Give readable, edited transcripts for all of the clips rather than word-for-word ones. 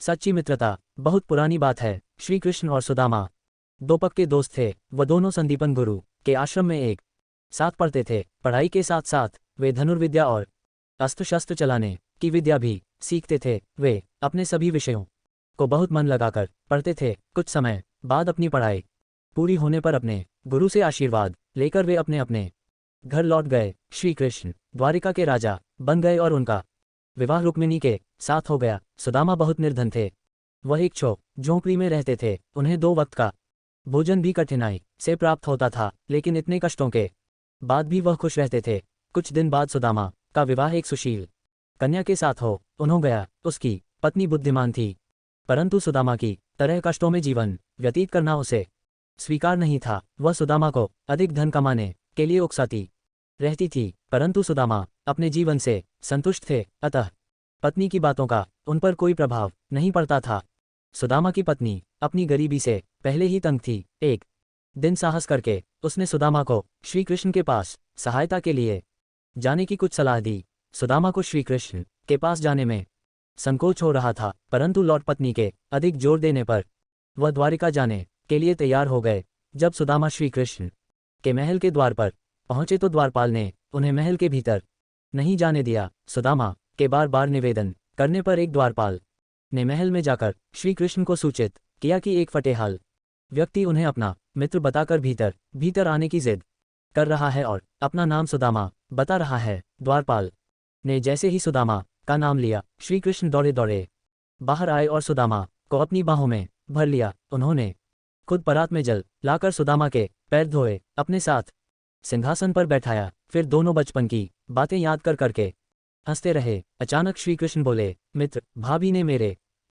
सच्ची मित्रता बहुत पुरानी बात है। श्री कृष्ण और सुदामा दो पक्के दोस्त थे। वह दोनों संदीपन गुरु के आश्रम में एक साथ पढ़ते थे। पढ़ाई के साथ साथ वे धनुर्विद्या और अस्त्र शस्त्र चलाने की विद्या भी सीखते थे। वे अपने सभी विषयों को बहुत मन लगाकर पढ़ते थे। कुछ समय बाद अपनी पढ़ाई पूरी होने पर अपने गुरु से आशीर्वाद लेकर वे अपने अपने घर लौट गए। श्री कृष्ण द्वारिका के राजा बन गए और उनका विवाह रुक्मिणी के साथ हो गया। सुदामा बहुत निर्धन थे। वह एक झोंपड़ी में रहते थे। उन्हें 2 वक्त का भोजन भी कठिनाई से प्राप्त होता था, लेकिन इतने कष्टों के बाद भी वह खुश रहते थे। कुछ दिन बाद सुदामा का विवाह एक सुशील कन्या के साथ हो गया। उसकी पत्नी बुद्धिमान थी, परंतु सुदामा की तरह कष्टों में जीवन व्यतीत करना उसे स्वीकार नहीं था। वह सुदामा को अधिक धन कमाने के लिए उकसाती रहती थी, परंतु सुदामा अपने जीवन से संतुष्ट थे, अतः पत्नी की बातों का उन पर कोई प्रभाव नहीं पड़ता था। सुदामा की पत्नी अपनी गरीबी से पहले ही तंग थी। एक दिन साहस करके उसने सुदामा को श्री कृष्ण के पास सहायता के लिए जाने की कुछ सलाह दी। सुदामा को श्री कृष्ण के पास जाने में संकोच हो रहा था, परंतु लौट पत्नी के अधिक जोर देने पर वह द्वारिका जाने के लिए तैयार हो गए। जब सुदामा श्री कृष्ण के महल के द्वार पर पहुंचे तो द्वारपाल ने उन्हें महल के भीतर नहीं जाने दिया। सुदामा के बार बार निवेदन करने पर एक द्वारपाल ने महल में जाकर श्री कृष्ण को सूचित किया कि एक फटेहाल व्यक्ति उन्हें अपना मित्र बताकर भीतर आने की जिद कर रहा है और अपना नाम सुदामा बता रहा है। द्वारपाल ने जैसे ही सुदामा का नाम लिया, श्री कृष्ण दौड़े दौड़े बाहर आए और सुदामा को अपनी बाहों में भर लिया। उन्होंने खुद परात में जल लाकर सुदामा के पैर धोए, अपने साथ सिंहासन पर बैठाया, फिर दोनों बचपन की बातें याद करके हंसते रहे। अचानक श्री कृष्ण बोले, मित्र, भाभी ने मेरे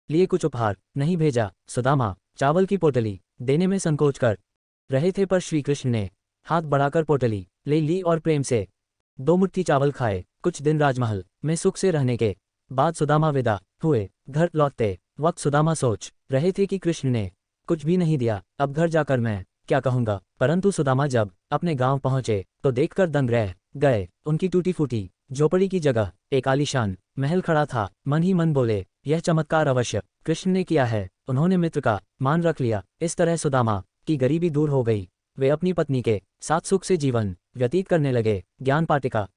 लिए कुछ उपहार नहीं भेजा। सुदामा चावल की पोटली देने में संकोच कर रहे थे, पर श्री कृष्ण ने हाथ बढ़ाकर पोटली ले ली और प्रेम से 2 मुट्ठी चावल खाए। कुछ दिन राजमहल में सुख से रहने के बाद सुदामा विदा हुए। घर लौटते वक्त सुदामा सोच रहे थे कि कृष्ण ने कुछ भी नहीं दिया, अब घर जाकर मैं क्या कहूँगा। परंतु सुदामा जब अपने गांव पहुंचे तो देखकर दंग रह गए। उनकी टूटी फूटी झोपड़ी की जगह एक आलीशान महल खड़ा था। मन ही मन बोले, यह चमत्कार अवश्य कृष्ण ने किया है। उन्होंने मित्र का मान रख लिया। इस तरह सुदामा की गरीबी दूर हो गई। वे अपनी पत्नी के साथ सुख से जीवन व्यतीत करने लगे। ज्ञान पाटिका।